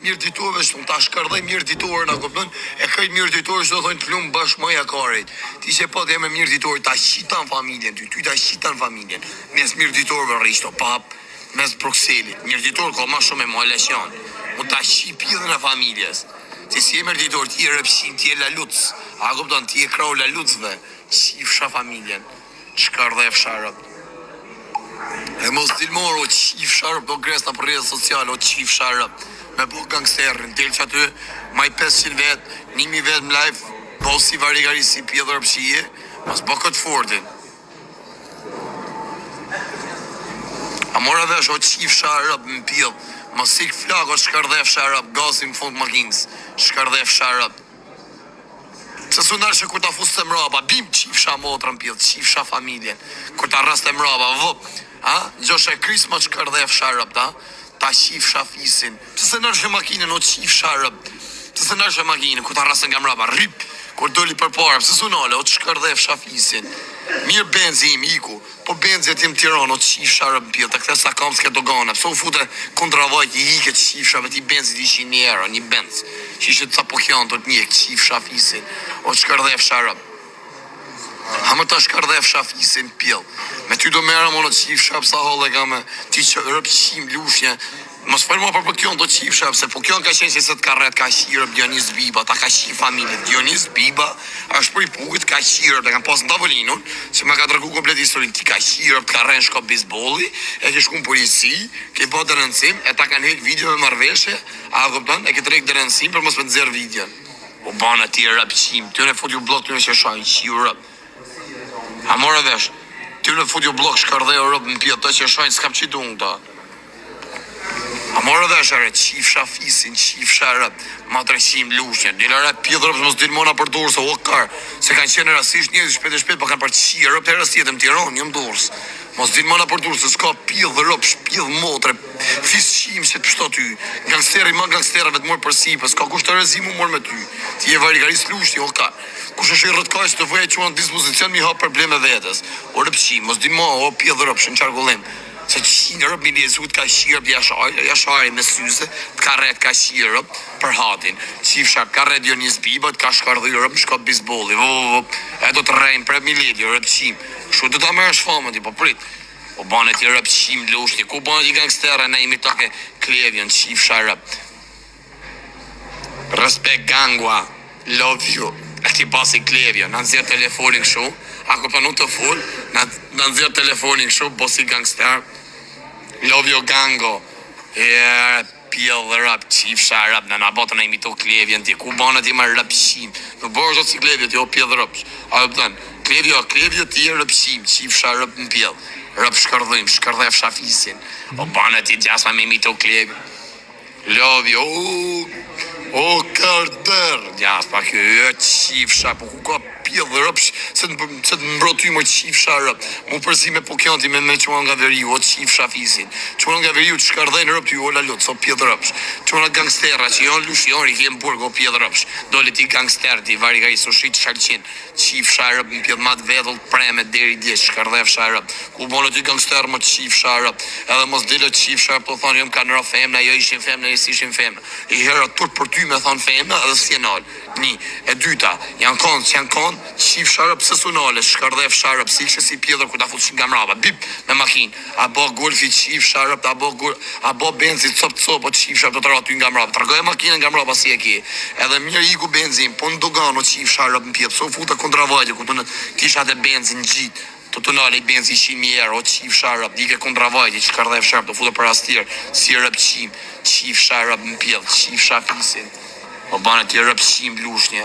mirë ditorëve shumë, ta shkardhej mirë ditorën, a kupton? E krejt mirë ditorë çdo thonë plumb bash më ja karit. Ti që po të me mirë ditorë ta shitan familjen ty ta shitan familjen. Mes mirë ditorëve rrish to pap, mes Bruxellit. Mirë ditorë ka më shumë emulacion. Mund ta shih pjellën e familjes. Si e mirë ditorë ti e rëpshin, ti e la luc. A kupton, ti e krau la lucve. Shifsha familjen. Shkardhej fsharët. E mos dilmor o qif sharp do gresta për rrjetet sociale o qif sharp me bo gangsterin del që aty maj 500 vet 1000 vet më live bo si varigari si pjedhër pëshije mas bo këtë fortin a mora vesh o qif sharp më pjedh mas si flak o shkardhef sharp gazi më fund makinës shkardhef sharp se sunar që kur ta fusë të mraba bim qifsha motrën pjedh qifsha familjen kur ta rras të mraba vëp Gjoshe kris më që kërdhef sharëp, ta qif shafisin. Që se nërshë makinën o qif sharëp. Që se nërshë makinën, ku ta rasën nga mraba, rip, kur doli për parë, pëse sunale, o që kërdhef shafisin. Mirë benzi im, iku, po benzi e tim tiron, o qif sharëp në pjellë, të këthe sa kam s'ke dogane, pëse u fute kontra vajt, i ke qif sharëp, ti benzi t'ishin një era, një benz, që ishe të sa po kjanë të një, qif shafisin, o që kërdhef sharëp. Ha më ta shkardhef shafisin pjell. Me ty do mera më në qif shap sa holle ka me ti që rëpqim lushnje. Mos fërë më për kjon do qif shap, se po kjon ka qenë që se të karret ka shirëp Dionis Biba, ta ka shi familit. Dionis Biba është për i pukët ka shirëp, dhe kam pas në tavolinun, që me ka të rëgu komplet historin, ti ka shirëp, të karren shko bizbolli, e ke shku në polisi, ke po të rëndësim, e ta kanë hek video me marveshe, a kupton, e ke të rek të rëndësim për mos me të zerë videon. O banë ti rëpqim, ty në fut ju blok të në që shajnë, shirëp. A mora vesh, ty në fut ju blok shkardhe Europë në pjetë të që shojnë s'kam qitu në ta. A mora vesh are, qif shafisin, qif sharët, ma të reshim lushnjen. Dile are, pjetë Europë mos dilmona për dorës, o karë, se kanë qenë rasisht njëzë shpet e shpet, pa kanë për qi Europë të rasjet e më tiron, një më dorës. Mos dilmona për dorës, se s'ka pjetë Europë, shpjetë motre, fisqim që të pështo ty. Gangsteri ma gangsterave të morë për sipe, s'ka kusht të rezimu morë me ty. Ti e varikaris lushti, o karë. Kush është i rëtkaj që të vëjë që në dispozicion mi ha probleme vetës. O rëpqim, mos di ma, o pjedhë rëpsh në qarkullim. Se që në rëp një lezu të ka shirëp, jashari me syze, të ka ret ka shirëp për hatin. Qif sharp, ka ret Dionis Biba, të ka shkardhë rëp në shkop bizbolli. E do të rejmë për mileti, o rëpqim. Shu të ta mërë shfamën ti, po prit. O banet i rëpqim lushti, ku banet i gangstere na imi take klevjen, qif sharp. Respekt gangua, love you. E ti pasi klevja, në nëzirë telefonin këshu, ako për nuk të full, në nëzirë telefonin këshu, bosi gangster, love you gango, pjell dhe rap, qif sharap, në nabotën e imito klevjen ti, ku banët i marë rëpshim, në bërë zhët si klevja ti, o pjell dhe rëpsh, a e pëtën, klevja ti e rëpshim, qif sharap në pjell, rëp shkërdhim, shkërdhef shafisin, o banët i gjasma me imito klevja, love you, o karder, jas pa kjo e qifsha, po ku ka pjedhë rëpsh, se të mbroty më qifsha rëp, mu përzi me po kjanti me qëma nga veriu, o qifsha fisin, qëma nga veriu të shkardhejnë rëp ty o la lutë, so pjedhë rëpsh, qëma gangstera që janë lush, janë i kemë burg, o pjedhë rëpsh, dole ti gangster, ti vari ka i sushit shalqin, qifsha rëp, në pjedhë mat vedhull preme, deri djesh, shkardhefsha rëp, ku bonë ty gangster më qifsha rëp, edhe mos dile qifsha rëp, po thonë, jëm kanë ra femna, jo ishin femna, jo ishin femna, i hera tur për ty me thonë femna edhe s'jenal. Një, e dyta, janë konë, qif sharëp se sunale, shkardhef sharëp, si kështë si pjedhër ku ta futë nga mraba, bip me makin, a bo golfi qif sharëp, a bo benzi cop, o qif sharëp të të raty nga mraba, të rgoj makinën nga mraba si e ki, edhe mirë iku benzin, po në dogano qif sharëp në pjedhë, so futa kontra vajtë, ku të në kishat e benzin gjitë, të të nale i benzi 100.000 euro, o qif sharëp, dike kontra vajtë, që shkardhef sharëp, të futa për astirë, si rëpqim, qif sharëp në pjedhë, qif shafisin. O banë t'i rëpshim lushnje.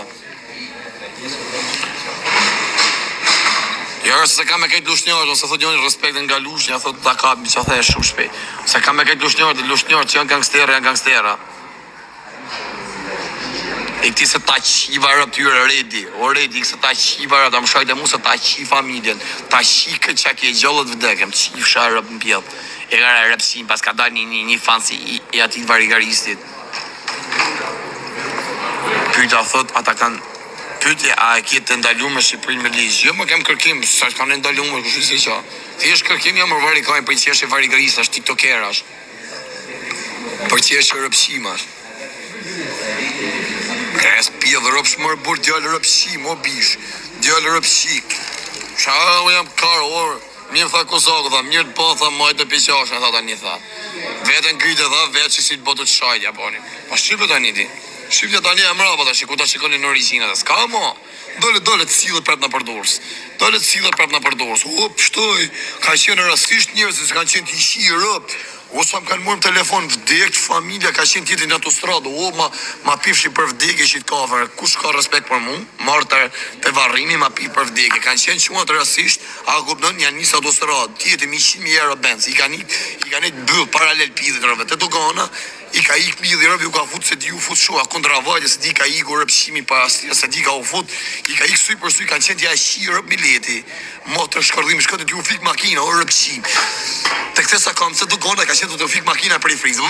Jo, se ka me kejt lushnjorët, ose thot joni respektin nga lushnja, thot ta ka që the shumë shpejt. Se ka me kejt lushnjorët që janë gangstera. E këti se ta qiva rëp tyre redi, o redi, se ta qiva rëp, ta më shajt e mu se ta qi familjen, ta qi këtë që ke gjallët vdekem, qif sha rëp në pjedhë. E gara rëpshim, pas ka da një fansi i atit varigaristit. Pyta thot, ata kanë pyte, a e kjetë të ndalu me Shqipërinë me ligjë? Jo, më kem kërkim, sa kanë ndalu me kështu si qa. Thjesht kërkim jam më vari kajnë për qeshe varigarisht, është tiktoker është. Për qeshe rëpshimash. Es pjedhë rëpsh mërë burë djallë rëpshi, mo bish. Djallë rëpshi. Qa u jam karë, orë. Mirë tha Kozakë, tha, mirë të po, tha, majtë në piqashën, tha tani, tha. Vetën gryte, tha, vetë që si të botu të shajtja, poni. Pa shqipë tani ti. Shqipë tani e mrapa, ta ku ta shikoni në origjinat, s'ka mo. Dole të cilët prap në përdorës. Dole të cilët prap në përdorës. O, pështoj, ka qenë rastisht njerëz që kanë qenë të ishi rëpt. O, sa më kanë morë në telefon vdek, familja ka qenë tjetin në autostradë. O, ma pifshi për vdekje që të kafër. Kush ka respekt për mu? Marë të varrimi, ma pif për vdekje. Kanë qenë që të rastisht, a kupton, janë njësë autostradë. Tjetin 100.000 euro benz. I ka një bëllë paralel pidhë të rëve. Të dogana, i ka ik midhi rëvi u ka fut se di u fut shua kondra vajtje, se di ka ik u rëpshimi pa astria, se di ka u fut, i ka ik suj për suj, kanë qenë tja shi rëp mileti, motër shkërdhimi, shkëtë t'ju fik makina, o rëpshim. Të këte sa kam, se do gona ka qenë t'u fik makina për i frizë,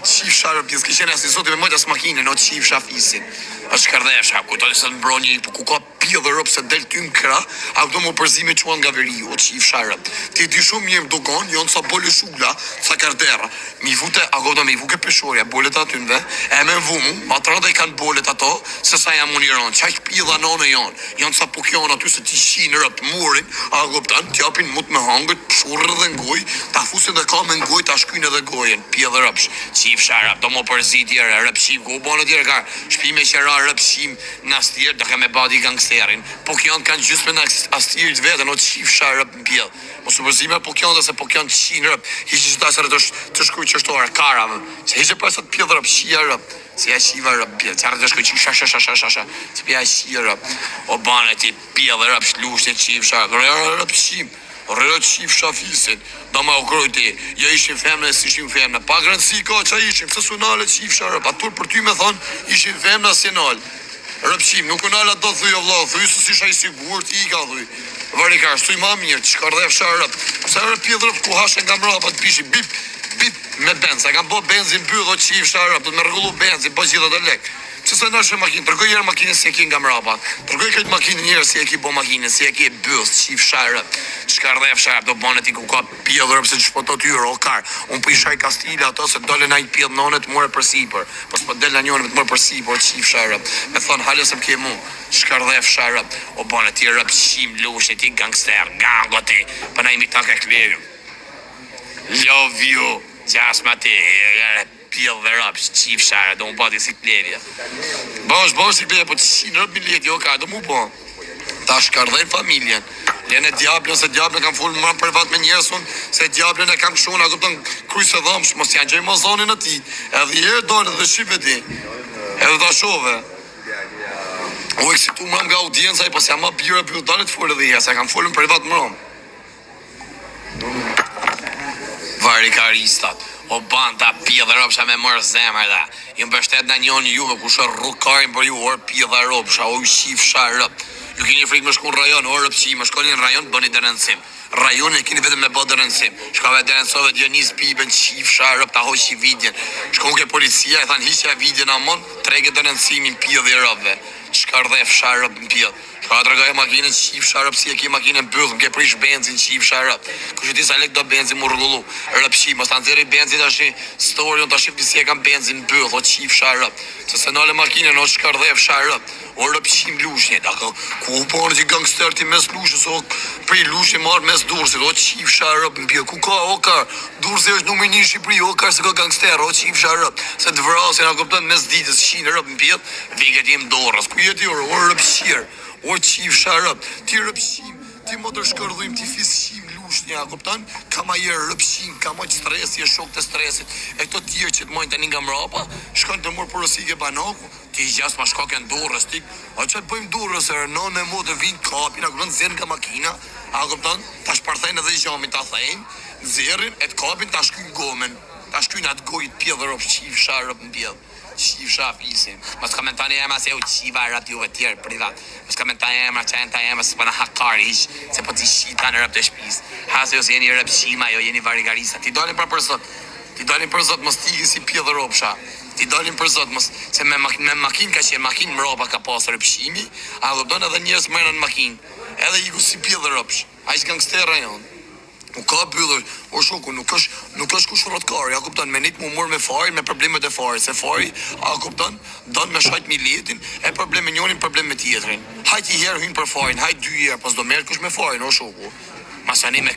qif sharë pjesë, kë qenë asin sotë me mojtë as makine, no qif shafisin. A shkardhesha, kujtoni se në broni, ku ka pia dhe rëpë se del ty në kra, a këto më përzime quan nga veri, o qif sharë. Ti di shumë mirë dogon, jonë sa bole shugla, sa kardera. Mi vute, a këto me i vuke peshorja, bolet aty në ve, e me vumu, matrada i kanë bolet ato, se sa jam uniron, qaq pia dhe nane jonë sa po kjo aty se ti shinë rëpë murin, a këptan, t'japin mut me hangët, pshurë dhe ngoj, ta fusin dhe ka me ngoj, ta shkynë dhe gojen, pia dhe rëpsh, qif sharë, do më përzit tjere, rëpshim, ku bonë tjere ka, shpime qera rëpshim në astjerë, do ke me badi gangsterin, po kjo kanë gjysme në astjerit vetën, o qif sharë rëpë në pjellë, mos u përzime po kjo dhe se po kjo në qinë rëpë, hiqë që ta sërë të shkuj qështore, karavë, se hiqë për sa të pjellë rëpë, shia rëpë, se ja shiva rëpë pjellë, qarë të shkuj që se pja shia rëpë, o bane ti pjellë rëpë, shlushtë qif sharë, rëpshim, rëtë qif shafisin, do ma u krojti, jo ishim femne, si ishim femne, pa grëndësi ka që ishim, se sunale qif sharë, atur për ty me thonë, ishim femne si nalë, rëpshim, nuk unala do thuj o vla, thuj se si shaj sigur, ti i ka thuj, varikar, shtuj ma mirë, që shkardhef sharë rëpë, se rëpjith rëpë ku hashen nga mrapa të pishi, bip, me benz, a kam bo benzin pyll o qif sharë rëpë, me rregullu benzin, po gjithë dhe lek. Që se nëshë makinë, tërgoj njerë makinë si e ki nga mrapa, tërgoj këtë makinë njerë si e ki bo makinë, si e ki bëllës, qif sharë, shkardhef sharë, do bane ti ku ka pjellë rëpë se që shpoto t'yre, o karë, unë për i shaj kastile ato se dole na i pjellë nonet more për sipër, po s'po del na njone me të more për sipër, qif sharë, me thonë halës e m'ke mu, shkardhef sharë, o bane ti rëpë shim, lushe, ti gangster, gango ti, për na imi ta ka klevim. Love you, qasma ti, pjellë dhe rëpë, qif sharë, do më pati si klevja. Bosh si klevja, po që si në rëpë mileti, o ka, do mu po. Ta shkardhejnë familjen. Lene djablën, se djablën kam full më privat me njerësun, se djablën e kam shumë, a këpëtën krysë e dhëmsh, mos janë gjej mozonin e ti. Edhe jërë dojnë dhe shive ti. Edhe ta shove. O e kësi tu mram nga audienca, po se jam ma bjërë për dalit full edhe jë, se kam full më privat mram. Varikaristat. O banda pia dhe rëpsha me mërë zemër dhe. Jëmë bështet në njën juve ku shë rrukarin për ju orë pia dhe rëpsha, o shif sha rëp. Ju keni frikë më shku në rajon, o rëpshi, më shkoni në rajon, bëni dërënësim. Rajon e keni vetëm me bë dërënësim. Shkave dërënësove Dionis Piben, qif sha rëp, ta hoqi vidjen. Shkon ke policia, e thanë hiqja vidjen amon, trege dërënësimin pia dhe rëpve. Shkardhef sha rëp në pia. Shka të regoj makinën qif sharëp, si e ki makinën bëllë, më ke prish benzin qif sharëp. Kështë ti sa lek do benzin më rrgullu, rëpshi, mos të nëziri benzin të ashi story, të ashif si e kam benzin bëllë, o qif sharëp. Se se nale makinën, o shkardhef sharëp, o rëpshim lushnje, ku u përnë që gangster ti mes lushnjës, o prej lushnje marrë mes dursit, o qif sharëp në pjë, ku ka, o kar, dursi është numër 1 Shqipëri, o kar se ka gangster, o qif sharëp, se të vrasin, a këptën mes ditës, shinë rëp në pjë, viket jem dorës, ku jeti orë, o rëpshirë. O qif sharëp, ti rëpshim, ti më të shkërdhujmë, ti fisshim lushnja, kuptan? Ka ma jërë rëpshim, ka ma që stresi e shok të stresit, e këto tjerë që të mojnë të një nga mrapa, shkojnë të mërë porosike banaku, ti i gjas ma shkake në dorës, ti, a që të bëjmë dorës, e në në mo të vinë kapin, a kuptan, zërën nga makina, a kuptan, ta shparthejnë edhe i gjamin, ta thejnë, zërën, e të kapin, ta shkujnë gomen, ta shkujnë atë gojit pjedhë rëp, qif sharëp në pjedhë. Qif shaf isin. Mos komentoni emra se u qiva rap juve tjerë privat. Mos komentoni emra që e në ta emra se përna hakari ish, se po t'i shita në rap të shpis. Hase jo se jeni rap shima, jo jeni varigarisa. Ti dolin për zot. Ti dolin për zot, mos t'i si pjedhë ropsha. Ti dolin për zot, mos, se me makin ka qenë, makin më roba ka pasë rëpshimi, a do donë edhe njërës mërën në makin. Edhe i ku si pjedhë ropsh. A ish gangstera jonë. U ka ka byllur. O shoku, nuk është kush rrotkar, ja kupton, me nit mu mor me fari, me problemet e fari, se fari, a kupton, don me shajt militin, e problem me njërin, problem me tjetrin. Hajt i herë hyn për farin, hajt 2 herë, pas do merr kush me farin, o shoku. Masani me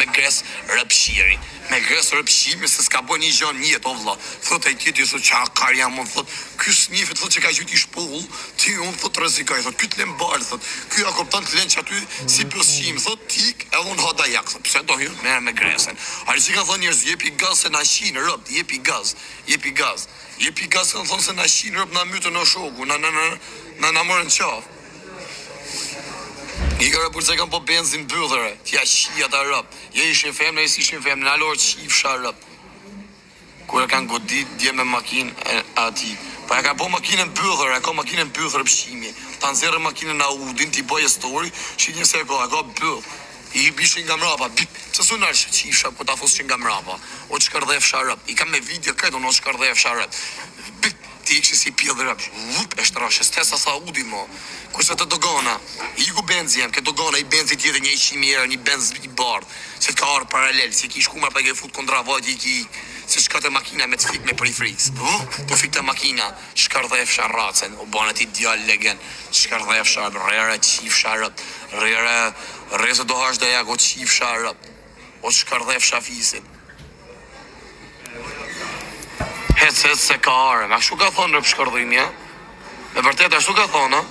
gres rëpshiri. Me gres rëpshimi se s'ka bo një gjanë njët, o vla. Thot e tjeti, thot që akar jam, thot, ky snifit, thot që ka gjyti shpull, ti unë, thot, rezikaj, thot, ky t'len barë, thot, ky a koptan t'len që aty si pëlshim, thot, tik, e unë hada jak, thot, pse do hyrë me gresen. Ari që ka thonë njërës, jepi gaz se na shinë, rëpt, jepi gaz. Jepi gaz, kanë thonë se na shinë, rëpt, na mytë në shoku, na morën qafë. I ka rapur se kam po benzin bëllëre, tja shia ta rëp. Je ishin femne, jes ishin femne, në alorë qifsha rëp. Kur e kanë godit, dje me makinë ati. Pa e ka po makinën bëllëre, e ka makinën bëllëre pëshimi. Ta nëzirë makinën Audin, ti bëjë story, shi njëse e ka bëllë. I bishin nga mrapa, pëse su nërë që qifsha, po ta fosë që nga mrapa. O që kërdhef sharëp, i kam me video këtë, o që kërdhef sharëp. Ti ikshi si pjellë rëp, e shtrashe, stesa sa Audi mo. Kurse të dogona, i ku benzi jem, ke dogona, i benzi tjetë një 100.000 euro, një benz i bardh, se të ka arë paralel, se ki shkumar për ke fut kondra vajt, i ki, se shkate makina me të fik me për i friks. Të fik të makina, shkardhef sharracen, o banë ti djallë legen, shkardhef sharrap, rrere qif sharrap, rrere se do hash dhe jak, o qif sharrap, o shkardhef shafisin. Hecet se ka are, ma shtu ka thonë rëp shkardhimi, me vërtet ashtu ka thonë,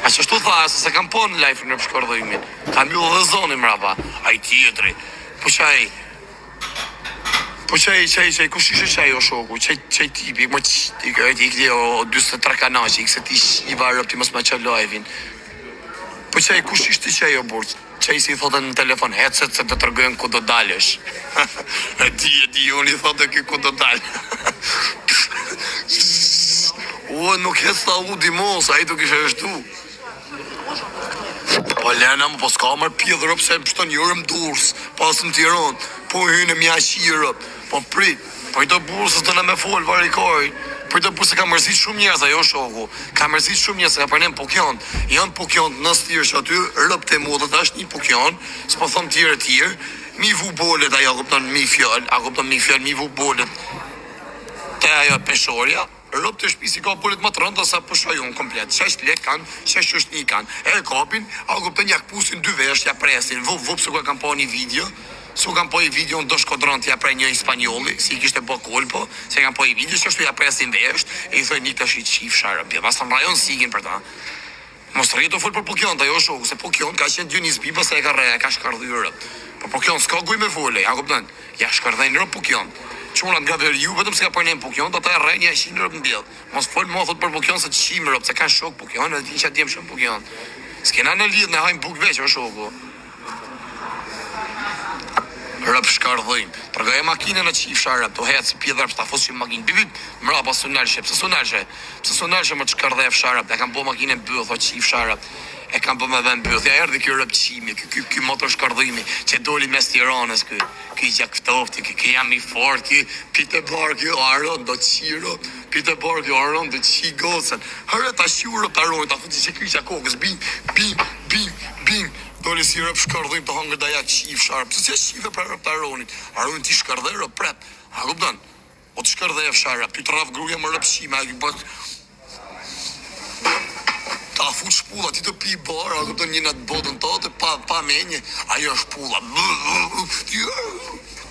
a që shtu tha, se kam po në live në rëp shkardhimin, kam ju dhe zoni mrapa, a i tjetri, po qaj, kush ishe qaj o shoku, qaj tipi, më qi, ti këti o 23 kanashi, i këse ti shiva rëp, ti mos ma që live-in, po qaj, kush ishte qaj o burq, qaj si thotë në telefon, hecet se të tërgojnë ku do dalësh. E di, unë i thotë ki ku do dalë. O, nuk hec ta Audi mos, a i të kishe eshtu. Po Lena më, po s'ka mërë pjedhë rëp, se pështon jërëm durs, pasë në Tiron, po hynë mja shirë, po prit, po i të bursës të në me folë, varikoj. Për të burë se ka mërzit shumë njerëz, ajo shoku. Ka mërzit shumë njerëz, ka përnem pokjon. Janë pokjon në stirë që aty, rëp të modët, është një pokjon, s'po thëmë tjere, mi vu bolet, ajo kupton mi fjall, mi vu bolet, te ajo peshorja, rëp të shpisi ka bolet më të rënda sa përshajon komplet. 6 lek kanë, 6 është një kanë. E kapin, ajo kupton jak pusin 2 vesh, ja presin, vup se ku e kam pa një video. Su kam po i video në do shkodron t'ja prej një Spanjoli, si i kishte bo kolpo, se kam po i video që ashtu ja presin vesht, e i thoi një të shi qif sharë, bje, pas të në rajon sigin për ta. Mos të rritë të full për Pokjon, të ajo shoku, se Pokjon ka qenë Dionis Biba, se e ka reja, ka shkardhyrë. Por Pokjon s'ka guj me fulle, ja kuptën, ja shkardhejnë rëp Pokjon. Qunat nga verë ju, vetëm se ka përnejnë Pokjon, të ta e rejnë 100 rëp në bjedh. Mos full mo thot për Pokjon se të shimë rëp, se ka shok Pokjon, edhe ti që atjem shumë Pokjon. S'kena në lidh në hajnë buk veç, o shoku. Rëp shkardhim, përgaj e makine në qif sharëp, të hecë si pjedhërp, të afos që makinë, bibit, mra pas së nërshë, pëse së nërshë më të shkardhef sharëp, e kam bo makine bëth, o qif sharëp, e kam bo me dhe në bëth, ja erdi kjo rëp qimi, kjo motor shkardhimi, që doli mes Tiranës, kjo gjaktofti, kjo jam i fort, kjo pite bar, kjo aron, do qiro, pite bar, kjo aron, do qi gocën, hërë ta shurë të aron, ta futi që kjo kokës, bim, doli si rëp shkardhim të hangër da ja qif sharp. Se që qife për rëp të aronit? Aronit ti shkardhe rëp prep. A kupton? O të shkardhe e fsharap. Ty të raf gruja më rëp shime. A bët... Ta fut shpulla, ti të pi bar. A kupton një në të botën të atë, pa menje. Ajo shpulla.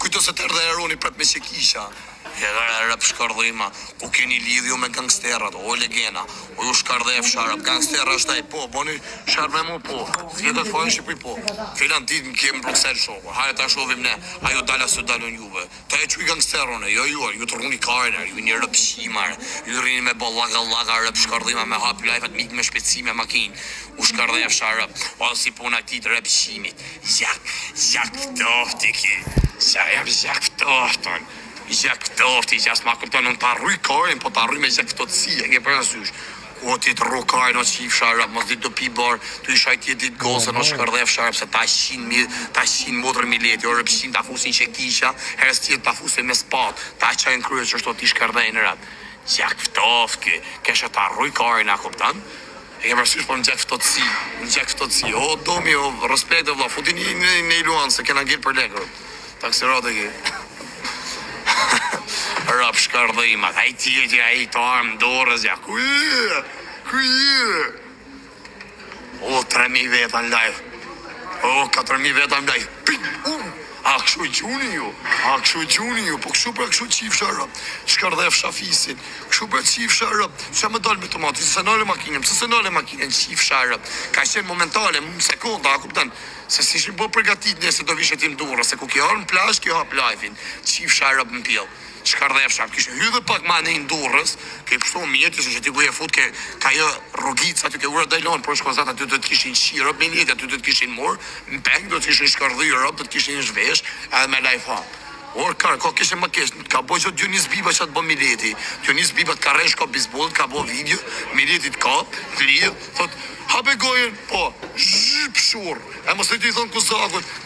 Kujto se të erdhe aronit prep me që kisha. Rëp shkardhima, ku keni lidhju me gangsterat, o legena, o ju shkardhe e fsharap, gangstera është taj, po, boni sharp me mu, po, thjetët fojnë Shqipëri, po, filan dit në kemë Bruxelles shoko, hajë ta shovim ne, ajo dala së dalën juve, ta e quj gangsterone, jo, ju të rruni kariner, ju një rëp shimar, ju rini me bo laga, rëp shkardhima me hap lajfat mik me shpeci me makin, u shkardhe e fsharap, o si puna ti të rëp shimit, jak ftofti ki, jak ftofton. Jak tofti, që asë ma këpton në të arruj karin, po të arruj me jak ftotësi, e ke për nësysh. O ti të rru karin o qif sharap, mos dit të pi bar, të i shajt jetit gosën o shkardhef sharap, se ta shin motër mileti, o rëpshin ta fusin që kisha, herës tjetë ta fusin me spat, ta qajnë kryet që shto ti shkardhejnë rap. Jak ftofti, keshe të arruj karin, a këpton? E ke parasysh po më gjak ftohtësi. O domi, o respekt vëlla, futi në Iluan se kena ngel për lekë. Taksirate ke. Rap shkardhima, ai ti ai to arm dorës ja. Ku je? O 3.000 veta në live. O 4.000 veta në live. A kështu gjuni ju, po kështu për kështu qifsha rëp, shkardhef shafisin, kështu për qifsha rëp, që me dalë me tomati, se nale makinen, qifsha rëp, ka qenë momentale, më sekonda, a kupten, se si shim po përgatit nëse do vishet im durë, se ku ki harë në plash, ki hap live-in, qifsha rëp në pjellë. Shkardhef shap, kishë hydhe pak ma në indurës, ke pështu mjetë, që ti ku e fut, ka jo rogica, ty ke ura dajlon, por shkozat aty do të kishin qirëp, me njëtë aty do të kishin morë, në peng do të kishin shkardhyrëp, do të kishin zhvesh, edhe me live hap. Or ka kishe më kesh, ka bo që Dionis Biba që atë bo Mileti, Dionis Biba të ka resh ka bizboll, ka bo video, Mileti të ka, të lidh, thot, hape gojen, po, zhyp shur, e mos të ti thonë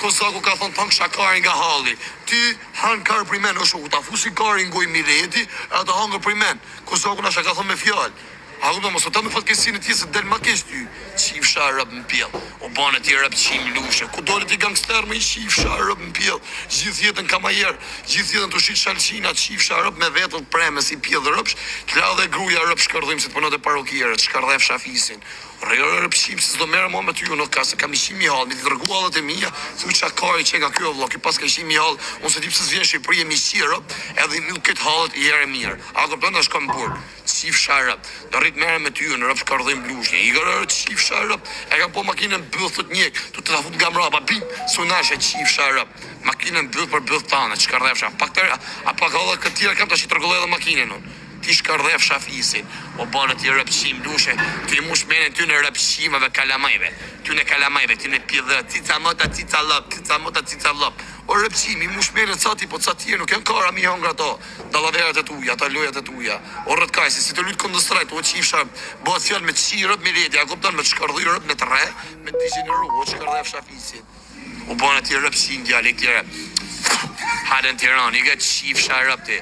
Kozaku ka thonë tank shakari nga halli, ti han karë për men, është u ta fusi kari ngoj Mileti, e ta hangë për men, Kozaku na shaka thonë me fjallë. A ku do mos ata me fatkeqësinë e tij se del më keq ty. Qifsha rëp në pjell. O banë ti rëp qim lushe. Ku dole ti gangster me qifsha rëp në pjell. Gjithë jetën kamajer, gjithë jetën të shit shalqina, qifsha rëp me vetën preme si pjell rëpsh. Kla dhe gruaja rëp shkërdhim se të punonte parokierët, shkërdhef shafisin. Rrë pshim se s'do merrem më me ty në kasë, kam 100.000 hall, mi të dërgu hallet e mia, thuj çakari që nga ky vëllai, ki pas ka 100.000 hall, unë se di pse s'vjen Shqipëri me qirë, edhe nuk këtë hallet i herë mirë. A do bënda shkon burr. Qif sharap, do rrit merrem me ty në rrap shkardhim blushnje. I gërë qif sharap, e ka po makinën bëth të njek, tu të ta fut nga mrapa, bim, sunashe qif sharap. Makinën bëth për bëth tane, çkardhefsha. Pak tërë, a pak hallet këtë tjera kam tash i tërgollë edhe makinën unë. Ti shkardhef shafisin, o banë ti rëpshim lushe, ti mush menen ty në rëpshimeve kalamajve, ty në kalamajve, ty në pjedhë, cica mota, cica lop, o rëpshimi, mush menen cati, po cati nuk e në kara mi hongra to, dalaveret e tuja, ta lojat e tuja, o rëtkajsi, si të lutë këndëstrajt, o qifsha, bëhet fjall me qirët, me leti, a kupton me të shkardhyrët, me të re, me të digeneru, o shkardhef shafisin, o banë ti rëpshim dialekt tjere, hadën Tiran, i ga qifsha rëpti.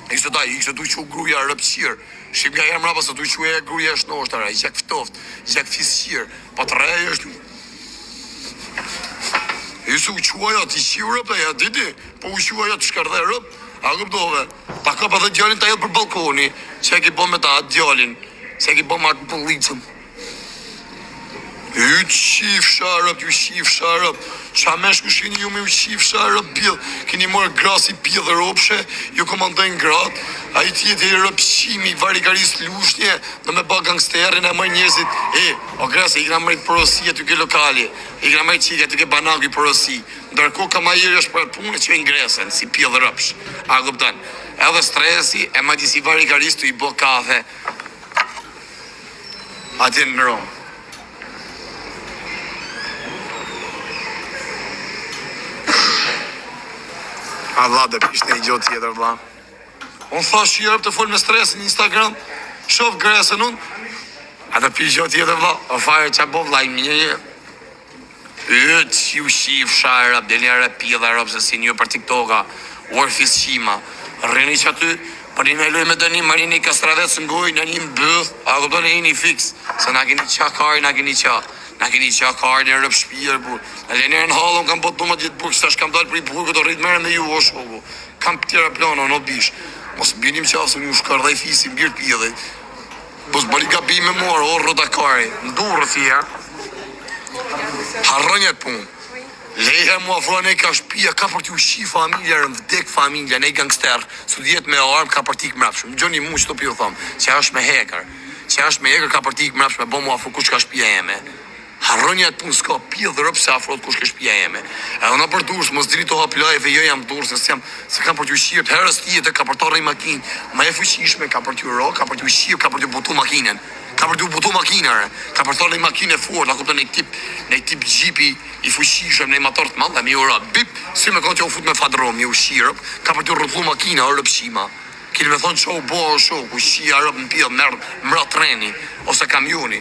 Ishte du që gruja rëpqirë, shqip nga jam rapa se du që e gruja është noshtara, i qak ftoft, i qak fisqirë, pa të rej është... Ishte u quaja të qirë rëp, ja didi, po u quaja të shkardhe rëp, a këpdove, ta ka pa dhe djallin ta jetë për balkoni, që e ki bo me ta djallin, që e ki bo me atë policën. Ju qif sharëp, qa me shkushini ju me ju qif sharëp pjell, keni morë grasi pjell dhe ropshe, ju komandojnë gratë, a i tjetë e rëpshimi, varikaris lushnje, në me ba gangsterin e mërë njëzit, o grasi, i këna mërë porosi aty ke lokali, i këna mërë qiti aty ke banagu i porosi, ndërko kamajeri është për atë punë që e ngresen, si pjell dhe rëpsh, a guptan, edhe stresi, e ma di si varikaris të i bo kafe, atje në Romë. A vla dhe pishtë në i gjotë tjetër vla. Unë thash që jërëp të folë me stresin Instagram, shof gresën unë, a dhe pishtë gjotë tjetër vla, o fare që bo vla i mjeje. Që ju shif sharëp, dhe një repi dhe rëpë se si një për TikToka, orfis qima, rrini që aty, për një me loj me dëni, më rini kastravet së ngoj, në një mbëth, a do në një fix, se na keni qa kari, na keni qa kari në rëpë shpijër, bu. Në le njerë në halë, unë kam po të dumë gjithë burë, kësa shkam dalë për i burë, këtë rritë mere me ju, o shoku. Kam për tjera plano, në bish. Mos binim qafë, një shkardha i fisi, mbirë pjedhe. Mos bali gabi me morë, o rrota kari. Ndurë, thia. Harronjet punë. Lehe mua frone ka shpia, ka për t'ju shi familja, rëm vdek familja, ne gangster, su djetë me armë, ka për t'ik mrapshme. Më gjoni mu që të pjo thamë, që është me hekër. Që është me hekër, ka për t'ik mrapshme, bo mua afro kush ka shpia jeme. Harronjat punë s'ka pjell dhe rëpë se afrot kush ka shpia jeme. Edhe në për durës, mos diri të hap lajve, jo jam durës, se kam për t'ju shirët, herës tjetë, ka për t'arrej makinë, ma e fuqishme, ka për t'ju ro, ka për t'ju shirë, ka për t'ju butu makinën. Ka për t'ju butu makinër, ka për t'arrej makinë e fort, a kuptën në tip gjipi i fuqishëm, në i matar të madhe, mi u ra, bip, si me kanë që u fut me fadrom, mi u shirëp, ka për t'ju rrëtlu makina, o rëpshima. Kini me thonë që u bo o shok, u shia rëp në pjellë, mra treni, ose kamioni.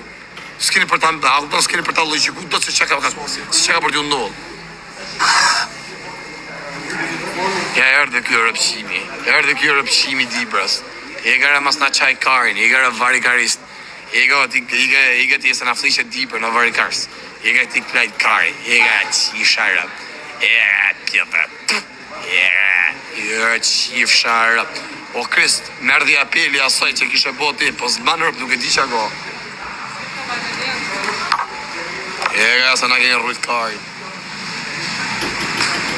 S'keni për ta, s'keni për ta logiku, do të se që ka për t'ju ndollë. Ja erdhe kjo rëpshimi Dibras. E gara mas na qaj karin, e gara varikarist, I ga ti se na flishe dipër në vari kars. I ga ti klajt kari. I ga qi sharap. I ga pjepër. I ga qif sharap. O Krist, merdi apeli asaj që kishe boti, po s'ban rëp nuk e di qa go. I ga se na keni rrujt kari.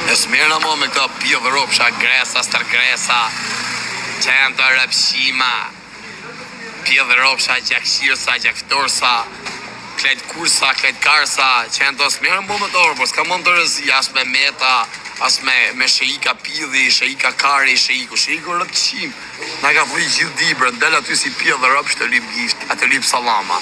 E s'mirë në mo me këta pjevë ropsha, gresa, stër gresa. Qenë të rëpshima. Pjevë ropsha, gjakshirësa, gjakftorsa. Klet kursa, klet karsa. Qenë të s'mirë në mo me të orë, por s'ka mund të rëzi, as me meta, as me shejika pidhi, shejika kari, shejiko rëpshim. Na ka fri gjithë dibër, del aty si pjevë ropsh të lip gisht, atë lip salama.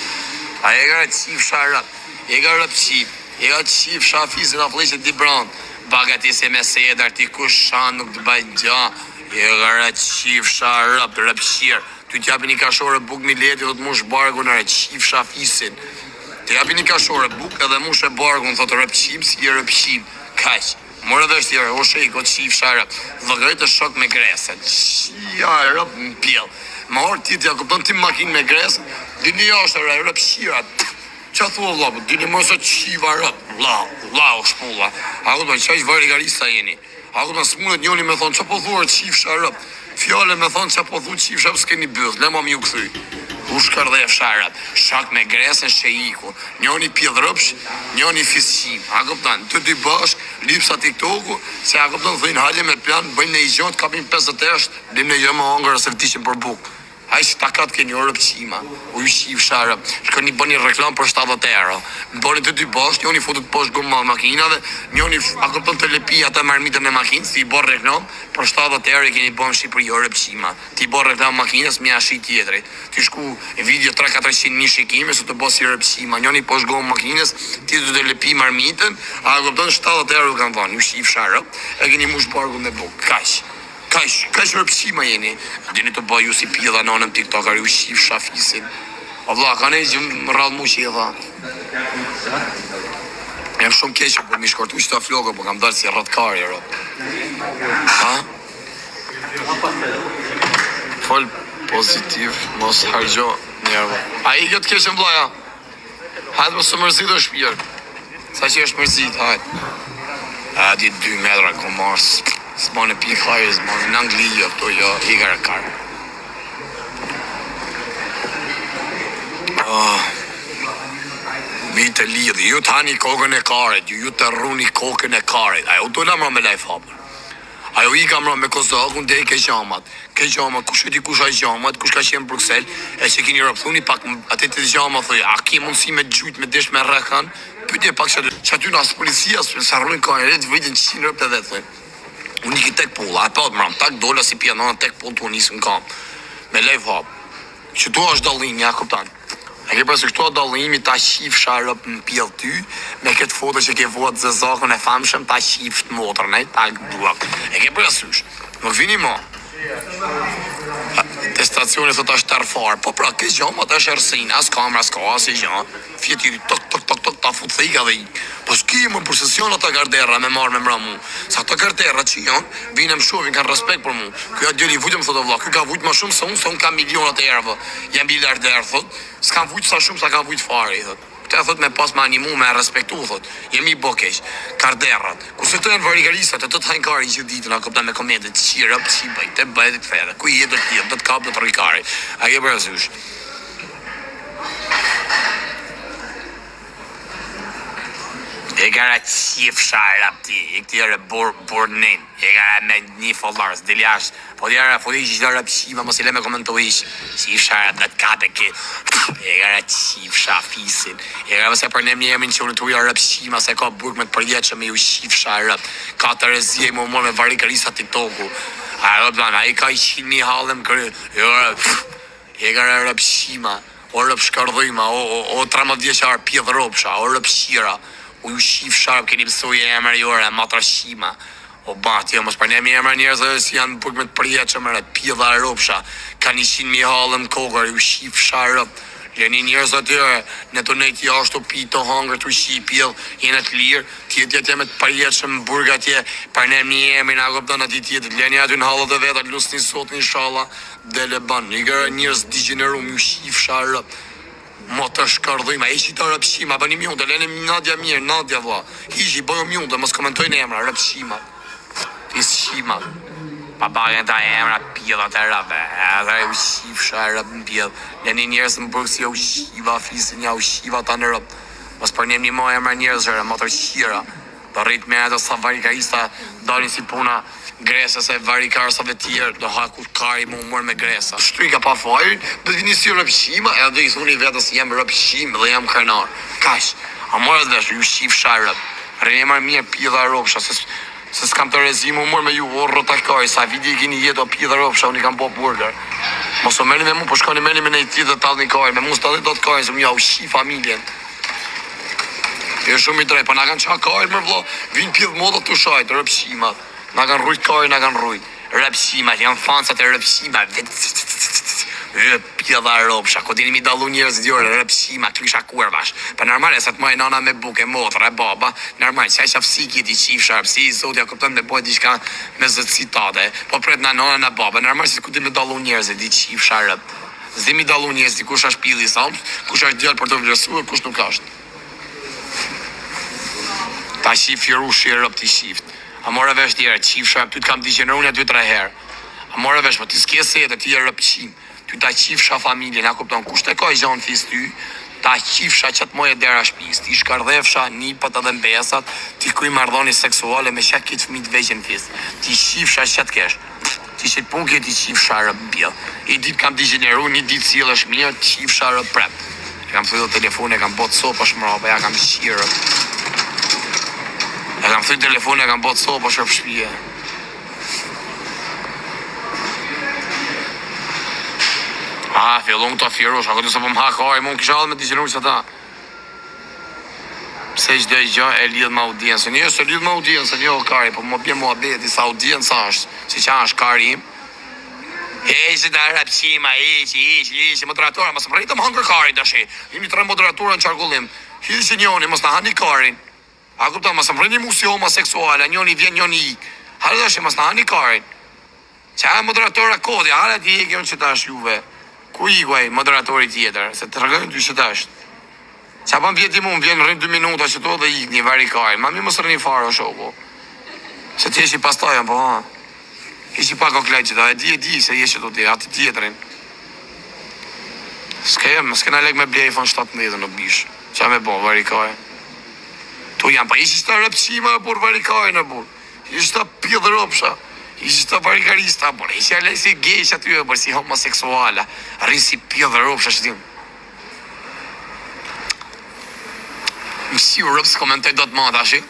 A e ka qif sharët, e ka rëpshim, e ka qif shafizin a flishet dibran. Bagati se me sedar ti kush shan nuk të bajt gja. E gara qif sharap, rëpshir. Ty t'japi një kashore buk një leti dhe të mush bargun e qif shafisin. T'japi një kashore buk edhe mush e bargun thot rëpshim si e rëpshim. Kaq, morë dhe shtjere, o shejko qif sharap. Dhe gërë të shok me gresen. Qia rëp në pjell. Ma orë ti t'ja kupton ti makin me gresen. Dini është rëpshirat. Qa thua vla, po dini mëse qiva rëp. Vla, o shpulla. Ako të qaj vari garista jeni. Ako të smunët njoni me thonë, qa po thua qifsha rëp. Fjale me thonë, qa po thua qifsha rëp, s'keni bëth, lema mi u këthy. U shkardhef sharap, shak me gresen sheiku. Njoni pjedh rëpsh, njoni fisqim. Ako të të dy bashk, lipsa tiktoku, se ako të thujnë halje me plan, bëjnë në i gjotë, kapin 50 eshtë, dim në gjë më hongër, se vëtishim për bukë. A ishtë takat ke një rëpqima, u ju shqif sharë, shkoni bëni reklam për 70 euro. Bëni të dy bashkë, njoni futët poshtë gumë makinave, njoni akëpton të lepi ata marmitën e makinës, ti i bërë reklam, për 70 euro i keni bënë Shqipëri rëpqima. Ti i bërë reklam makinës, mja shi tjetëri. Ti shku video 3-400 një shikime, së të bësi rëpqima. Njoni poshtë gumë makinës, ti të lepi marmitën, akëpton 70 euro kanë dhënë, ju shqif sharë, e keni mush bargu me bukë, kash. Kash rëpshima jeni. Dini të bëj ju si pjeda nënëm TikTokar, ju shqif shafisin. O vla, ka ne që më rrallë mu që i tha. Jam shumë keqë, po mi shkortu që ta flogë, po kam dalë si rratkari, ro. Ha? Fol pozitiv, mos hargjo njerëve. A i këtë keqë më blaja? Hajtë më së mërzit o shpjerë. Sa që është mërzit, hajtë. A di 2 metra ko mars. S'mane pikë hajë, s'mane në Angli, jo, këto jo, i gara karë. Mi të lidhë, ju të hani kokën e karet, ju të rruni kokën e karet. Ajo të lamra me lajf hapër. Ajo i ka mra me Kozakun dhe i ke gjamat. Ke gjamat, kush e di kush a gjamat, kush ka qenë në Bruxelles, e që kini rëpthuni pak, atë të gjamat, thoi, a ki mundësi me gjujt, me desh me rëkan, pytje pak që aty në asë policia, së rrujnë ka e rejtë, vëjtën 100 rëpë edhe, thoi. Unë iki tek pulla, a pat mram, tak dola si pianon, tek pull të unë nisë në kam. Me lejf hap. Që tu është dalimi, ja kuptan. E ke përse këtu dalimi ta shif sharëp në pjell ty, me këtë foto që ke vuat zezakën e famshëm, ta shif të motrën, e tak duak. E ke përsysh, nuk vini mo. Te stacioni thot është tërfar, po pra ke gjama të është ersin, as kamera, s'ka, as i gjama. Fjeti tok, ta fut thika dhe i. Po s'ki më për sesion ata garderra me marrë me mra mu. Sa ata garderra që janë, vinë më shovin, kanë respekt për mu. Kjo atë djeli vujtë më thotë vlla, kjo ka vujtë më shumë se unë kam milionat e erë, jam miliarder, thot. S'kam vujtë sa shumë sa ka vujtë fare, thot. Te thot me pas me animu, me respektu, thot. Jemi bokesh, karderrat. Kurse të janë varigarisat, të hajnë kari që ditën, a këpta me komendet, qira, që bëjt, të bëjt të fere. Ku i jetë do të kap, do të rikari. A ke përësysh. E gara qif sharap ti, e këtire burnin, e gara me një follarës, dili ashtë, po djera, po di që gjitha rëpshima, mos i le me komentu ish, qif sharap dhe të kape ki, e gara qif shafisin, e gara mëse për ne mjemin që unë të uja rëpshima, se ka burk me të përjeqe me ju qif sharap, ka të rezje më umor me varikarisa TikToku, a rëplan, a i ka i qin një halëm kërë, e gara rëpshima, o rëpshkardhima, o 13 vjeqar pjedh rëpsha, o rëpshira, u ju shif sharp keni pësoj e emër jore, matra shima. O bati, mos për ne mi emër njerëz dhe si janë bëk me të përjeqë më rëtë, pjedha e ropsha, ka 100.000 halëm kokër, ju shif sharp. Leni njerëz atyre, në të nejtë jashtë të pi të hangër të shi pjedh, jenë të lirë, tjetë me të përjeqë më burg atje, për ne mi emër në agoptan ati tjetë, leni aty në halët dhe vetë, lusë një sot një shala, dhe le ban, njerëz digenerum, ju shif sharp. Mo të shkardhujma, ishi të rëpshima, bëni mjunde, lene Nadia mirë, Nadia vla. Ishi, bëjo mjunde, mos komentojnë emra, rëpshima. Ti shima. Pa bagën ta emra pjellat e rëve, edhe u shifsha e rëpë në pjell. Lene njerës më bërë si u shiva, flisin ja u shiva ta në rëpë. Mos përnem një mo emra njerëzëre, më të shira. Do rritë me ato sa varikarista dalin si puna Gresës e varikarësave tjerë, do haku kari më umër me Gresa. Shtrika pa fajrin, do t'vini si rëpshima, e do i thuni vetës jam rëpshim dhe jam krenar. Kash, a morët vesh, ju shif sharëp. Rene marë mirë pjeda ropsha, se s'kam të rezimu umër me ju orë rëtakaj, sa vidi i kini jeto pjeda ropsha, unë i kam po burger. Mos o meni me mu, po shkoni meni me nejti dhe talë një kaj, me mu s'ta dhe do t'kaj, se mu ja u shi familjen. E shumë i drej, pa na kanë qa kaj, më vlo, vinë pjedh modot të shajt, rëpshimat. Na kanë rrujt kaj, na kanë rrujt. Rëpshimat, janë fansat e rëpshimat. Pjedha ropsha, ko dini mi dalu njerëz djore, rëpshimat, klisha kuervash. Pa normal e sa të maj nana me buke, motra, e baba, normal, që a isha fësiki ti qifsha, pësi i zotja kupton me bojt diçka me zët citate, po pret na nana na baba, normal se ku di me dalu njerëz e di qifsha rëp. Zdi mi dalu njerëz, di kush është pili sa, kush është djallë për të vlerësuar, kush nuk është. Ta shif i rushi e rëp t'i shift. A mora vesh tjera, qifsha, ty t'kam digjenerunja 2-3 herë. A mora vesh, po t'i s'ke se jetë, ti e rëpshim. Ty ta qifsha familje, na kupton, kusht e ka i gjanë fis ty, ta qifsha qatë moje dera shpis, ti shkardhefsha, nipët edhe mbesat, ti kuj mardhoni seksuale me shak kitë fëmit veqen fis. Ti qifsha qatë kesh. Ti që pun ke ti qifsha rëpbil. I dit kam digjeneru, një dit cilë është mirë, qifsha rëprep. E kam thujdo telefon, e kam bot sopa shmrapa, ja kam shirë. E kam thujt telefon, e kam bot sopa shërp shpije. Fillon këta firush, ako të se po më hakaj, më në kisha adhe me digjenuar që ta. Pse që dhe gjë e lidh me audiencën. Një se lidh me audiencën, një o kari, po më bje mua beti sa audienca është, si që është kari im. Që da rëpqima, moderatora, mos më rritë më hangër kari të shi. Jemi 3 moderatora në qarkullim. Hidhë që njoni, mos në hani karin. A kupta, mos më rritë musi homoseksuale, njoni vjen, njoni ik. Hale të shi, mos në hani karin. Qa e moderatora kodi, hale ti ik, jonë që ta është juve. Ku i guaj moderatori tjetër, se të rëgën ty që të është. Qa pa më vjeti mu, më vjenë rrinë 2 minuta që to dhe ik një varikaj. Ma mi më së rrinë farë o shoko. Se të jeshi pastajan, po ha. Ishi pak o klejt që ta, e di se jeshi të ti, ati tjetërin. S'kena lek me blej iPhone 17 në bish. Qa me bo, varikaj. Tu janë, pa ishi të rëpqima e bur varikaj në bur. Ishi të pjedhë ropsha. Ishi të varikarista, bërë, ishi alej si gejsh aty e bërë, si homoseksuala, rrinë si pjedhë rëpsha që tim. Më si u rëpës komentoj do të mëta, shi?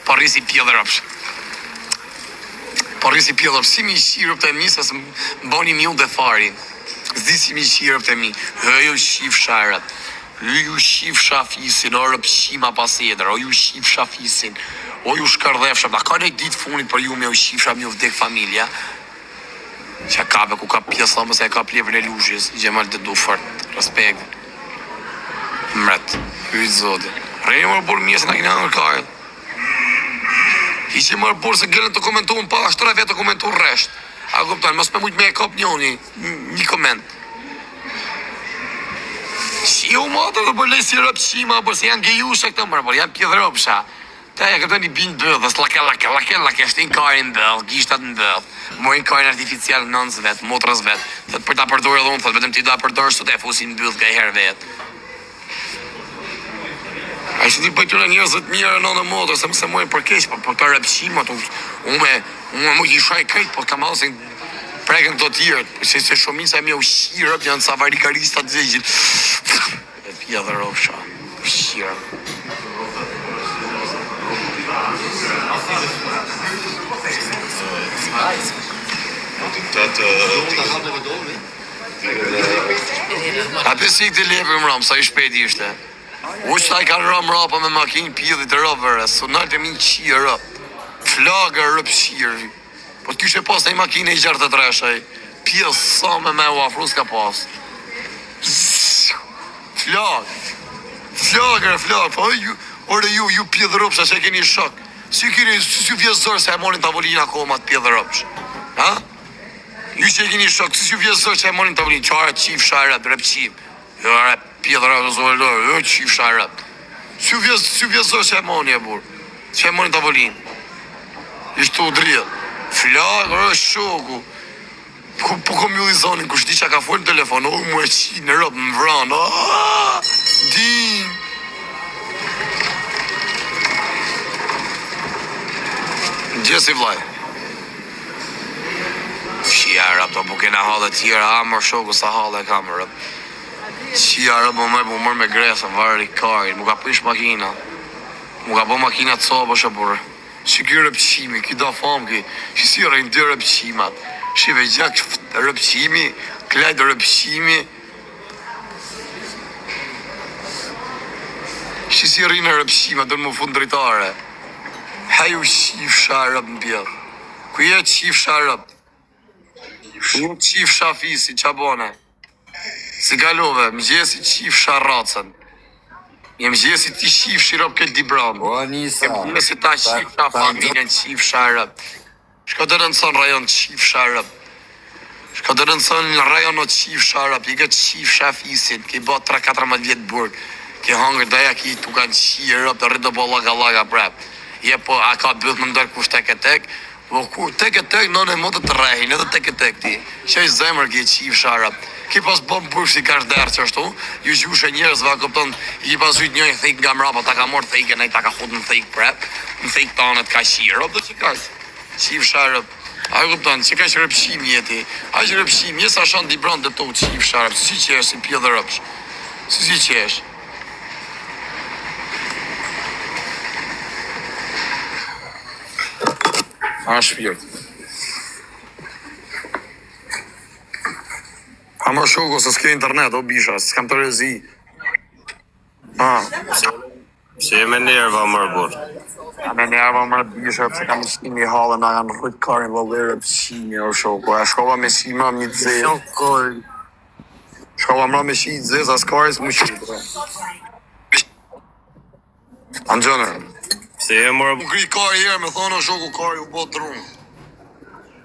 Po rrinë si pjedhë rëpsha. Po rrinë si pjedhë rëpsha, si mi shi rëpë të mi, se së më boni mi u dhe farin. Zdi si mi shi rëpë të mi, ju shif sharët, ju shif shafisin, o rëpshima pas edër, o ju shif shafisin. O ju shkardhefsha, da ka nejt ditë funit për ju me u shifsha me u vdek familja. Që kape ku ka pjesë, mëse e ka plevën e lushjes, gjemal të du fërt, respekt. Mret, hyjtë zotin. Rejnë mërë burë mjesë në kina në kajt. Ishi mërë burë se gëllën të komentu në pa, 3 vetë të komentu në resht. A kuptan, mos me mujtë me e kap një koment. Si u matë dhe bërlej si rëpshima, bërë se janë gejushe këtë mërë, bërë janë pjedhë rëpsha. Ta e këpëtë një binë bëdhës, lake, shtin karin bëdhë, gishtat në bëdhë, mojnë karin artificial në nënës vetë, motrës vetë, thëtë për ta përdojë edhe unë, thëtë vetëm ti da përdojë sot e fusin bëdhë ka i herë vetë. A ishtë ti pëjtune njërëzët mirë në në motrë, se mëse mojnë përkesh, për këta rëpshimat, unë më gjishaj krejt, po kam halë se preken këto tjërët, se shumin sa me u shirëp, janë sa varikaristat dhegjit. E pja dhe ropsha, shirëp. A pesi këtë lepë më ramë, sa i shpeti ishte. U që ta i kanë ramë rapa me makinë pjedhit të rëpëve, së nalë të minë qia rëpë. Flagë rëpë shirë. Po të kyshe pas të i makinë i gjartë të treshaj. Pjedhë sa me u afru s'ka pas. Flagë. Po ju pjedhë rëpësha që e keni shok. Si vjezër se e morin tavolina koma të pjedhë rëpsh. Ha? Ju që e keni shok, si vjezër që e morin tavolina, qare qif, share, rëpqim. Jo rëp. pjedhra të zollor, qif sharap. Sy vjezosh e moni e burë. Që e moni tavolin. Ishtu u drillë. Flakë, shoku. Po kom ju i zonin, kush di që ka folë në telefon, mu e qi në rëpë më vranë, din. Gjesi vlaj. Qia rëpë, të po kena halë tjera, amër shoku sa halë e kamë rëpë. Qia rëpë, më mërë me gresa, varë i karin, mu ka prish makina. Mu ka po makina të sobë është e burë. Që ki rëpëqimi, ki da famë ki, që si rëjnë dy rëpëqimat. Shive gjak rëpëqimi, klajt rëpëqimi. Që si rëjnë rëpëqimat, dërë më fund dritare. Haju qif sharëp në pjedhë. Ku je qif sharëp? Ku qif shafisi, qabone? Si galove, më gjesi qif sharacën. Jem gjesi ti qif shirop këtë di brandë. Jem gjesi ta qif shafaminën qif sharëp. Shko të rëndëson rajon qif sharëp. Shko të rëndëson në rajon o qif sharëp. I këtë qif shafisin. Ki bo 3-14 vjetë burg. Ki hangër daja ki tu kanë qirëp të rritë po laga prap. Je po a ka bëth më ndërë kush tek e tek. Po ku tek e tek në më të rejnë edhe tek e tek ti. Që i zemër ki qif sharëp. Ki pas bom burg si ka shderë që ashtu. Ju gjushe njerëzve a këpton. I pas ujtë njëjë thik nga mrapa. Ta ka morë thike nej ta ka hud në thik prap. Në thik tanët ka qirëp dhe që ka qif sharëp. A e kupton, që ka që rëpshimi jeti. A që rëpshimi, jesë ashan di brand dhe to qif sharëp. Si që është, si pje dhe rëpsh. Si që është. A shpirt. A më shoko, se s'ke internet, o bisha, s'kam të rezi. Se me nerva mërë burë. A me nerva mërë bisha, se kam shimi halë, nga kanë rrët karin vëllere pësimi, o shoko. A shkova me shima më një dzezë. Shkova mra me shi i dzezë, as karis më shi. Anë gjënër. Se e mërë Më kri kari herë, me thonë o shoko, kari u bo drunë.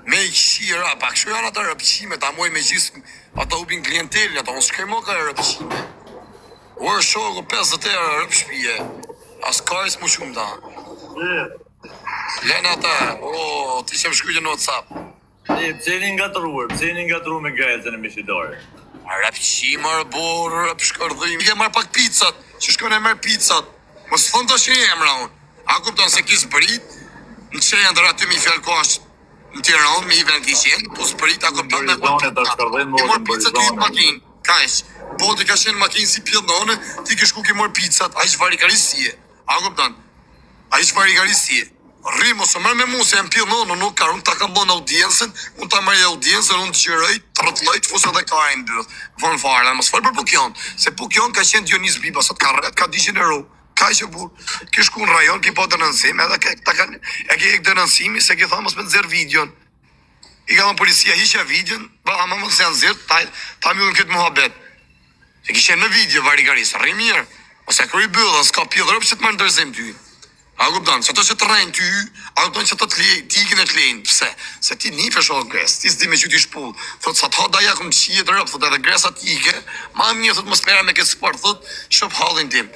Me i këshira, pa kështu janë ata rëpqime, ta moj me gjithë, ata ubin klientelin, ata unë s'kaj mo ka rëpqime. U e shoko, 50 euro rëpshpije. As karis më shumë ta. Lena ata, o, ti që më shkujtë në WhatsApp. Pse jeni ngatruar? Pse jeni ngatruar me gajzën e mishidore? Rëpqime, rëborë, rëpshkërdhim. I ke marrë pak pizzat, që shkone e marrë pizzat. Mos thonë të që emra unë. A kupton se kisë brit, në që janë dërra ty mi fjallë kosh në Tiranë, mi i vend kishen, po s'brit, a kupton me i morë pizzat ty në makinë. Kajsh, po të ka shenë makinë si pjellone, ti ke shku ki morë pizzat, a ishë varikarisie. A kupton? A ishë varikarisie. Rri, mos e mërë me mu se jam pjellone, nuk ka, unë ta kam bon audiencen, unë ta mërë audiencen, unë të gjërëj, të rëtlojt, fusë edhe ka e mbëth. Vonë farë, mos farë për Pukjon, se Pukjon ka qenë Dionis Biba, sot ka rret, ka 200 euro. Ka që burë, ki shku në rajon, ki po dënënsim, edhe e ki e dënënsimi, se ki tha mos me të zërë videon. I ka më policia hiqja videon, ba ama mos se janë zërë, ta mjullën këtë muhabet. Se ki shenë në video, varikarisë, rri mirë, ose kërë i bëllë, s'ka pjellë rëpë që të më ndërzim ty. A kupton, që ato që të rejnë ty, a kupton që ato të lejnë, ti ikin e të lejnë, pse? Se ti një fesh o gres, ti s'di me që ti shpull, thot sa të ha daja këm qijet rëpë, thot edhe gresa ti ike, ma mirë, thot mos mera me këtë sport, thot, shop hallin tim.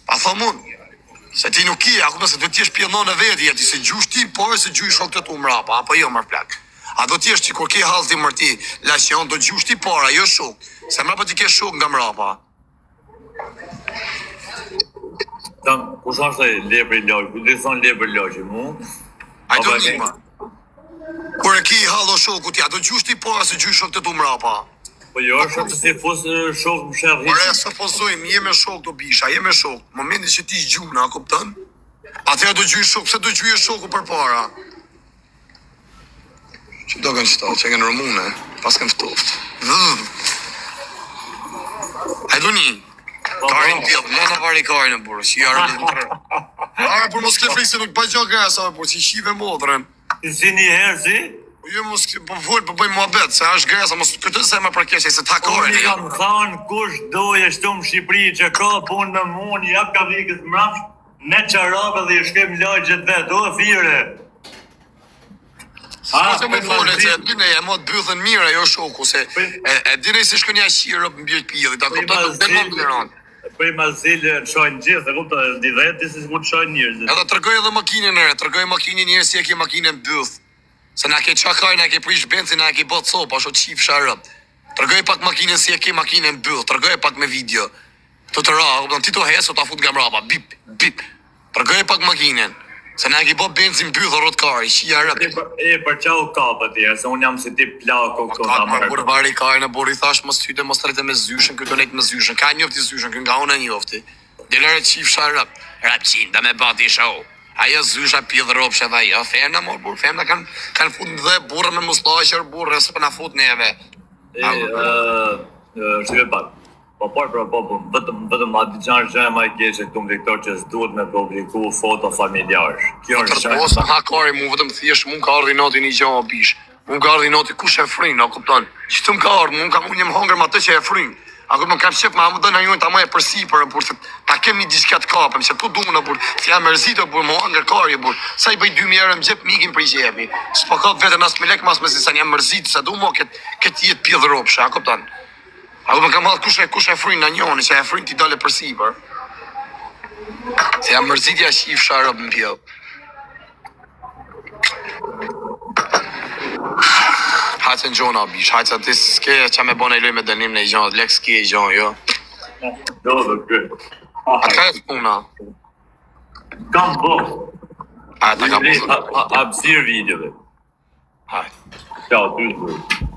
Pa thom unë, se ti nuk i, a kupton se do t'jesh pjellon e veti, ti se gjush ti, por se gjush shok të tu mrapa, apo jo mërë plak. A do t'jesh që kur ke hall ti mërti, lasjon, do gjush ti para, jo shok, se mrapa ti ke shok nga mrapa. Ku sa se lepri lojë, ku të thonë lepri lojë, mu? A do një ma. Kur e ki hallo shoku ti, a do gjush ti para se gjush shok të tu mrapa. Po jo, shumë se fos shok më shërë Por e së pozojmë, jeme shok të bisha, jeme shok. Momenti që ti gjuna, a kuptën? Atëja do gjujë shok, pse do gjujë shoku për para? Që do kënë qëta, që kënë rëmune, pas kënë ftoft. A do një? Karin tjellë, lena vari karin e burë, që jarë në tërë. Ara, për mos ke frikë se nuk pa gjo gresa, por që i shive modrën. Ti si një herë, si? Jo, mos po vull, po bëjmë muhabet, se është gresa, mos këtë se më përkeqe, se ta karin Unë e kam thanë kush doje shtu në Shqipëri që ka punë me mund, jap ka vikës mrapsh, ne qarabë dhe i shkem lagjet vetë, o thire. Se me fole, që e dine e mod bythën mire, jo shoku, se e dine se shkënja shqirë mbi pjillit, a këpëton të dhe më më Prej ma zilë në shojnë gjithë, e kupta, di dheti si ku të shojnë njerëzit. Edhe tregoj edhe makinën e re, tregoj makinën njerë si e ke makinën mbyll. Se na ke çakaj, na ke prish benzin, na ke bot copa, ashtu çif sharrët. Tregoj pak makinën si e ke makinën mbyll, tregoj pak me video. Të ra, kupton, ti to heso ta fut nga mbrapa, bip, bip. Tregoj pak makinën. Se na ke bot benzin mbyll rrotkari, shija rrap. Për çau kapët ja, se un jam si tip plako këtu ta marr. Kur vari kajnë, bori thash mos hyte mos trete me zyshën, këtu net me zyshën. Ka njofti zyshën, kë nga unë njofti. Delare çif sharrap. Rapçin, da me bati show. Ajo zysha pjedh ropshe dhe ajo, femna mor burr, femna kanë fut dhe burrë me mustaqër, burrë s'po na fut neve. Shqipe pak. Po vetëm Adixhan Xhema i keqe këtu në Viktor që s'duhet me publiku foto familjarësh. Kjo është Të posa hakari mu vetëm thjesht mu ka ardhi noti një gjë bish. Mu ka ardhi noti kush e frin, a kupton? Që më ka ardhi, unë jam hongër me atë që e frin. A kupton kam shef ma më dëna ju ta më e përsipër, por ta kemi diçka të kapëm, se tu duam por si jam mërzitur por më hongër kari por. Sa i bëj 2000 euro më xhep mikin për xhepi. S'po ka vetëm as me lek mas me se jam mërzit, sa du mo këtë jetë pjedh ropsha, a kupton? A kupton kam marrë kush e frin na njoni, se e frin ti dale përsipër. Se jam mërzitja shif sharop në pjell. Hajtë në gjona, bish, hajtë atë s'ke që me bona i loj me dënim në i gjonë, lek s'ke i gjonë, jo. Do dhe kërë. A ka e s'puna? Kam bo. A ta ka po. Absir videove. Hajtë. Ciao, ty të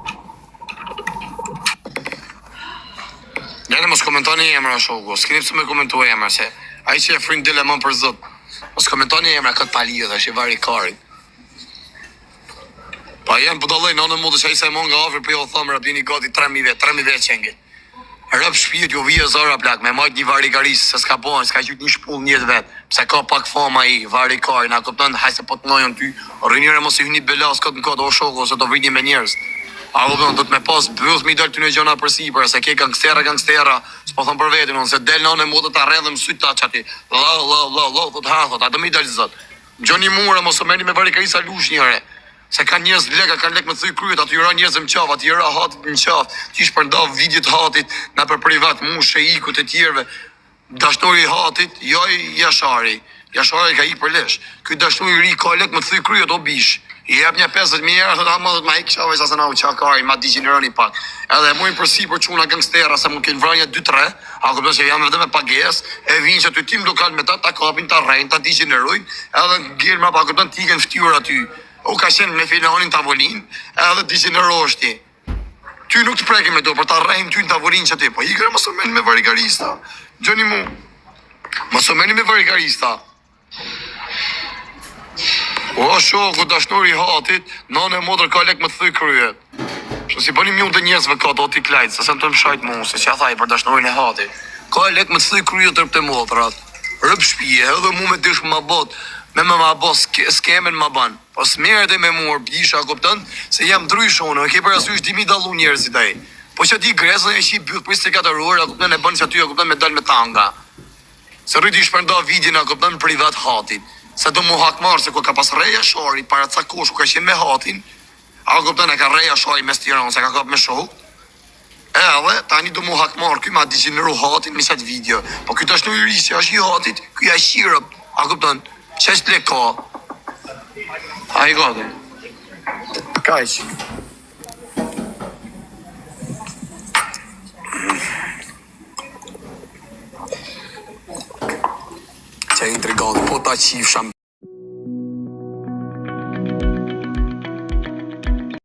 Njene mos komentoni emra shoku, s'keni pse me komentu emra, se ai që e frin dile më për zot. Mos komentoni emra këtë palio dhe që vari kari. Pa jenë pëdalloj në modë që a i se mon nga afrë për jo thëmë rabdini gati 3.000 vetë qengit. Rëp shpijet ju vijë zara plak me majt një vari karisë, se s'ka bojnë, s'ka qyt një shpull njët vetë, pse ka pak fama i, vari kari, na këptën hajse po të nojën ty, rrinjëre mos i hynit belas këtë në këtë o shoko, se do vrini me njerës. A këptën do të me pas bëth mi dal ty në gjona për sipër, se ke gangstera, s'po thëmë për vetin, unë se del në modë të arredhëm syt ta qati, thot hathot, a do mi dal zot. Gjoni mure, mos o meni me vari karisa lush njëre. Se ka njerëz leka, kanë lek me thuj kryet, aty jëra njerëz në qaf, aty jëra hatit në qaf, që ishë përndav vidjet hatit, na për privat, mushe, ikut e tjerve. Dashnori hatit, jo i Jashari. Jashari ka i për lesh. Ky dashnori ri ka lek me thuj kryet, o bish. I jep një 50.000 euro, thot ama dhët ma ik qave, sa se na u qakari, ma digjeneroni pak. Edhe mujnë përsi për quna gangstera, se mu kënë vranja 2-3, a këpën që jam edhe me pages, e vinë që ty tim lokal me ta kapin, ta rejnë, ta digjenerojnë, edhe gjerë ma pa këpën t'i kënë ftyur aty. O ka qenë me filonin tavolin, edhe digjeneroshti. Ty nuk të prekim me do, për ta rejnë ty në tavolin që ti, po i kërë mësë meni me varikarista. Gjoni mu, mësë meni me varikarista. O shoku dashnori hatit, nane modër ka lek me të thuj kryet. Shë si bëni mjë të njerëzve ka do t'i klajtë, se se më të më shajtë mu, se që a thaj për dashnorin e hatit. Ka lek me të thuj kryet tërp të modrat. Rëp shpije, edhe mu me dish ma bot, me ma bot skemen ma ban. Po s'merë dhe me mur, bjisha, kuptën, se jam dryshone, e ke për asysh dimi dalu njerëzit ai. Po që ti gresën e shi bëth për 24 orë, kuptën e bënë që aty, kuptën me dal me tanga. Se rriti shpërnda vidjin, kuptën privat hatit. Se do mu hakmarë, se ku ka pas reja shori, para ca kosh, ku ka qenë me hatin, a kuptën e ka reja shori me stiron, se ka kap me shok, edhe, tani do mu hakmarë, kuj ma digjeneru hatin me qatë video, po kuj tash në i rrisë, është i hatit, kuj a shirëp, a kuptën, që është le ka, a i gati, ka ish. Që e intrigant, po ta qifsha